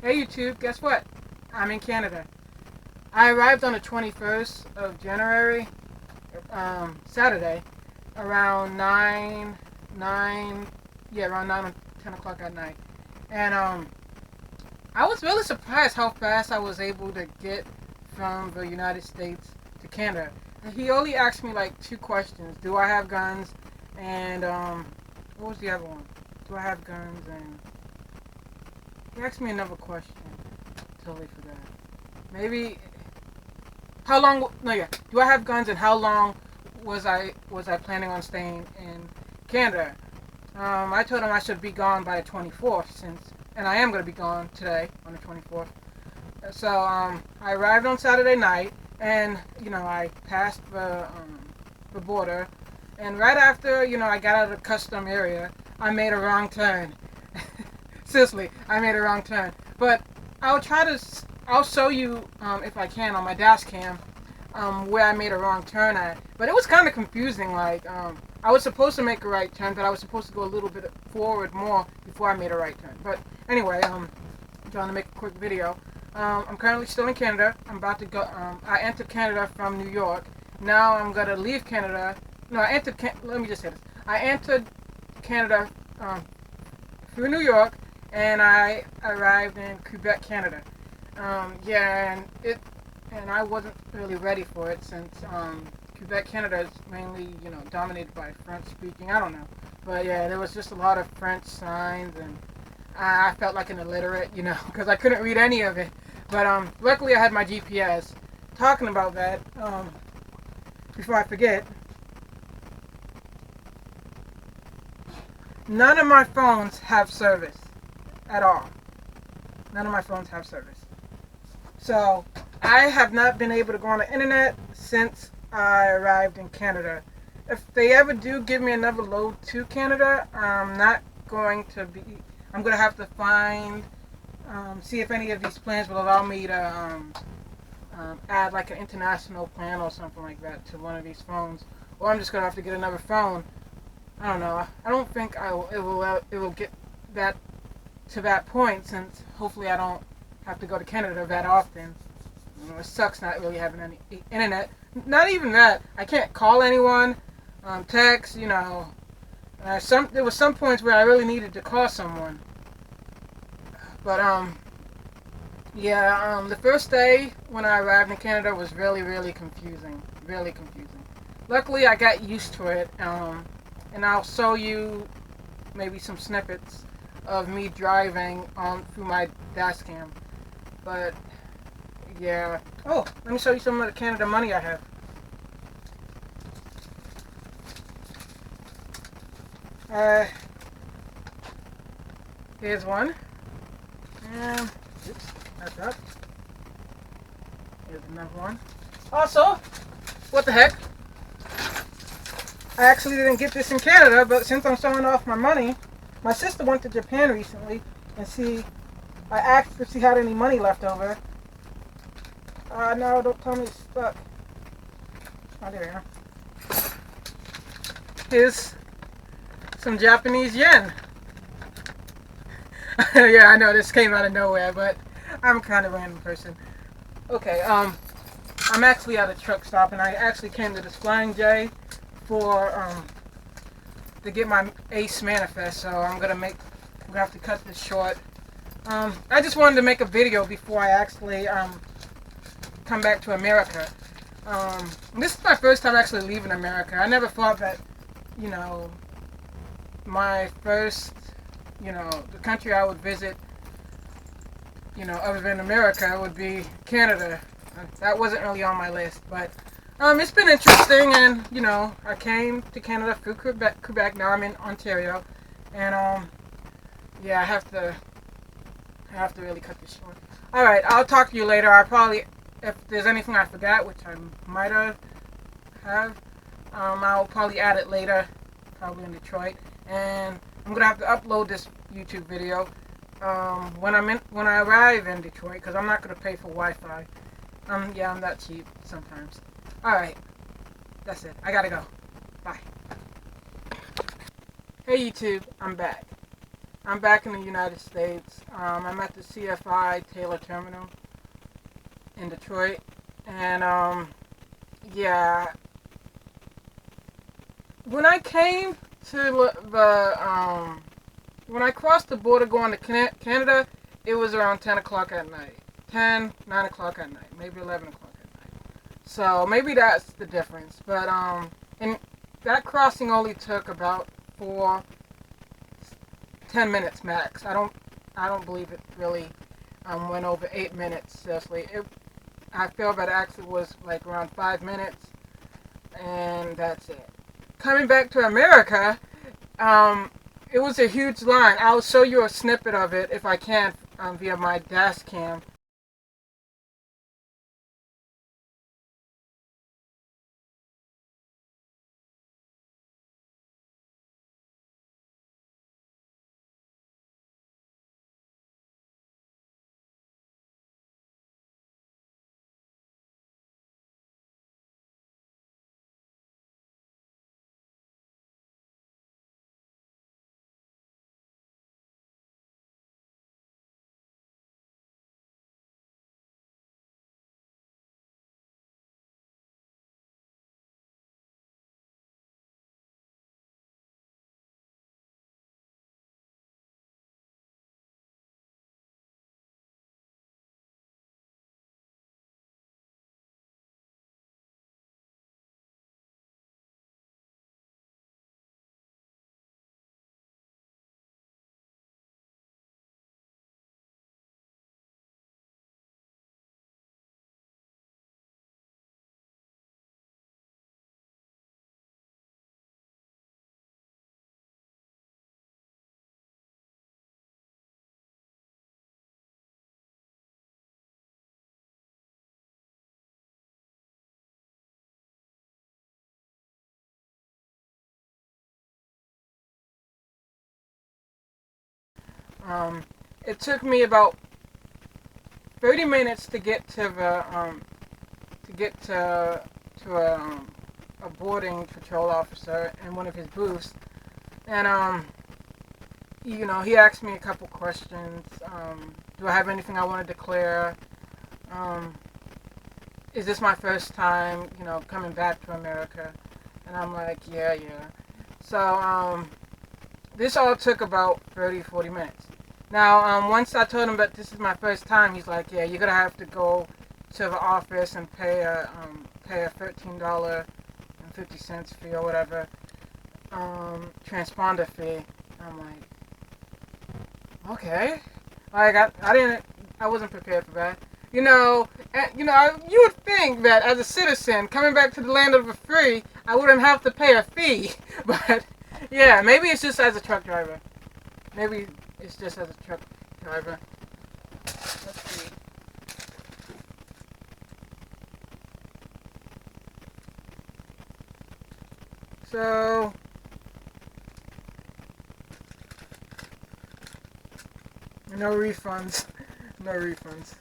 Hey YouTube, guess what? I'm in Canada. I arrived on the 21st of January, Saturday, around 9 or 10 o'clock at night. And I was really surprised how fast I was able to get from the United States to Canada. And he only asked me like two questions. Do I have guns? And what was the other one? Do I have guns? And he asked me another question. Totally forgot. Maybe how long? No, yeah. Do I have guns? And how long was I planning on staying in Canada? I told him I should be gone by the 24th, and I am going to be gone today on the 24th. So I arrived on Saturday night, and I passed the border, and right after I got out of the custom area, I made a wrong turn. Seriously, I made a wrong turn. But I'll show you if I can on my dash cam where I made a wrong turn at. But it was kind of confusing. Like I was supposed to make a right turn, but I was supposed to go a little bit forward more before I made a right turn. But anyway, I'm trying to make a quick video. I'm currently still in Canada. I'm about to go. I entered Canada from New York. Now I'm gonna leave Canada. No, let me just say this. I entered Canada through New York, and I arrived in Quebec, Canada. And I wasn't really ready for it since Quebec, Canada is mainly dominated by French speaking. I don't know, but yeah, there was just a lot of French signs, and I felt like an illiterate, because I couldn't read any of it. But luckily I had my GPS. Talking about that, before I forget, none of my phones have service at all. None of my phones have service. So I have not been able to go on the internet since I arrived in Canada. If they ever do give me another load to Canada, I'm going to have to see if any of these plans will allow me to add like an international plan or something like that to one of these phones. Or I'm just going to have to get another phone. I don't know. I don't think it will get that to that point, since hopefully I don't have to go to Canada that often. It sucks not really having any internet. Not even that. I can't call anyone, text. There was some points where I really needed to call someone. But the first day when I arrived in Canada was really, really confusing. Really confusing. Luckily, I got used to it. And I'll show you maybe some snippets of me driving through my dash cam. But yeah. Oh, let me show you some of the Canada money I have. Here's one. And oops, that's up. Here's another one. Also, what the heck? I actually didn't get this in Canada, but since I'm showing off my money, my sister went to Japan recently, and I asked if she had any money left over. No, don't tell me it's stuck. Oh, there we go. Here's some Japanese yen. Yeah, I know this came out of nowhere, but I'm a kind of random person. Okay, I'm actually at a truck stop, and I actually came to this Flying J to get my ACE manifest, so I'm gonna have to cut this short. I just wanted to make a video before I actually come back to America. This is my first time actually leaving America. I never thought that, my first, the country I would visit, other than America would be Canada. That wasn't really on my list, but it's been interesting, and I came to Canada through Quebec. Now I'm in Ontario, and yeah, I have to really cut this short. All right, I'll talk to you later. If there's anything I forgot, which I might have, I'll probably add it later, probably in Detroit, and I'm gonna have to upload this YouTube video when I arrive in Detroit, because I'm not gonna pay for Wi-Fi. Yeah, I'm that cheap sometimes. Alright, that's it. I gotta go. Bye. Hey YouTube, I'm back. I'm back in the United States. I'm at the CFI Taylor Terminal in Detroit, and yeah, when I came to when I crossed the border going to Canada, it was around 10 o'clock at night. 9 o'clock at night, maybe 11 o'clock at night. So maybe that's the difference. But and that crossing only took about 10 minutes max. I don't believe it really went over 8 minutes. Seriously, I feel that actually was like around 5 minutes, and that's it. Coming back to America, it was a huge line. I'll show you a snippet of it if I can via my dash cam. Um, it took me about 30 minutes to get to the a boarding patrol officer in one of his booths, and he asked me a couple questions. Do I have anything I want to declare? Um, is this my first time, coming back to America? And I'm like, yeah, yeah. So this all took about 30, 40 minutes. Now, once I told him that this is my first time, he's like, yeah, you're gonna have to go to the office and pay a $13.50 fee or whatever, transponder fee. I'm like, okay, like I wasn't prepared for that. You would think that as a citizen coming back to the land of the free, I wouldn't have to pay a fee, but yeah, maybe it's just as a truck driver. Maybe it's just as a truck driver. Let's see. So, no refunds. No refunds.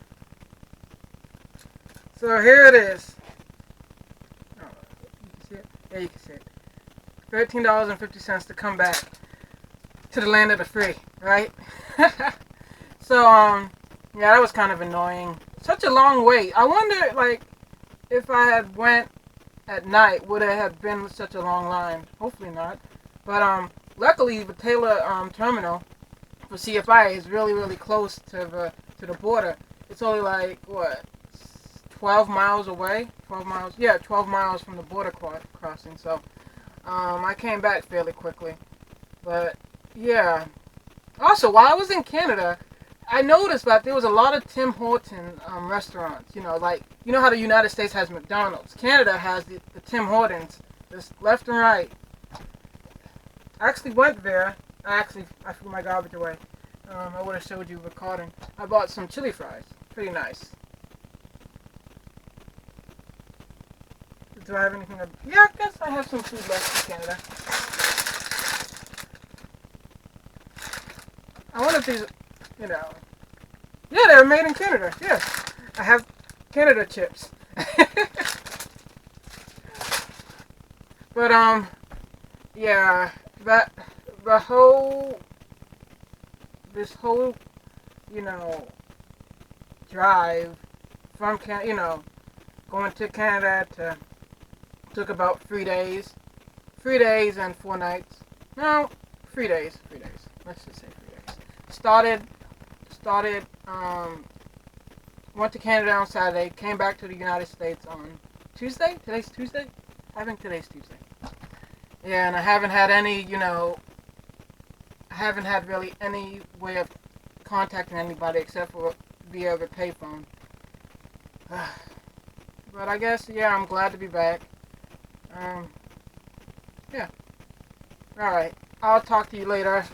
So here it is. Oh, you can see it? Yeah, you can see it. $13.50 to come back to the land of the free, right? So, yeah, that was kind of annoying. Such a long wait. I wonder, like, if I had went at night, would it have been such a long line? Hopefully not. But, luckily, the Taylor, terminal for CFI is really, really close to the border. It's only like, what, 12 miles away? 12 miles? Yeah, 12 miles from the border crossing. So, I came back fairly quickly. But, yeah. Also, while I was in Canada, I noticed that there was a lot of Tim Horton restaurants. You know how the United States has McDonald's. Canada has the Tim Hortons, just left and right. I actually went there. I threw my garbage away. I would have showed you recording. I bought some chili fries. Pretty nice. Do I have anything? Yeah, I guess I have some food left in Canada. I wonder if these, yeah, they're made in Canada. Yes, I have Canada chips. But yeah, that the whole this whole, you know, drive from going to Canada took about 3 days, 3 days and 4 nights. No, 3 days, 3 days. Let's just say 3 days. Started. Went to Canada on Saturday. Came back to the United States on Tuesday. Today's Tuesday. I think today's Tuesday. Yeah, and I haven't had any, I haven't had really any way of contacting anybody except for via the payphone. But I guess, yeah, I'm glad to be back. Yeah. Alright. I'll talk to you later.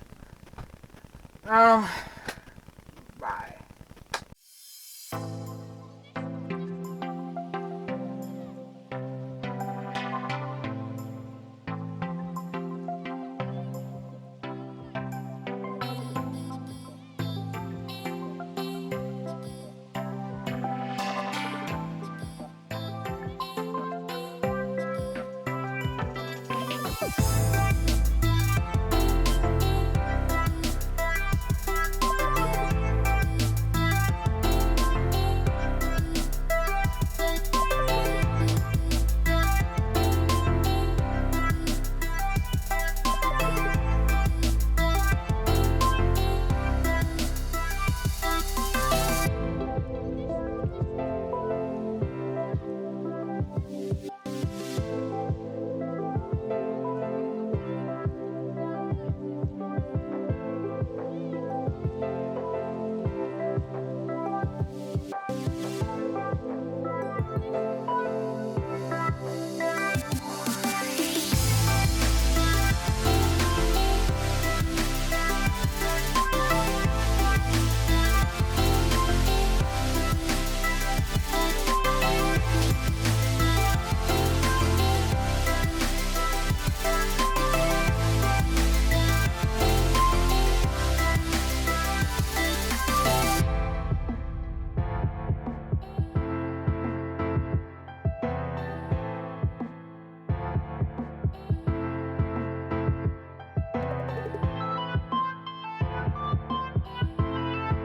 Bye.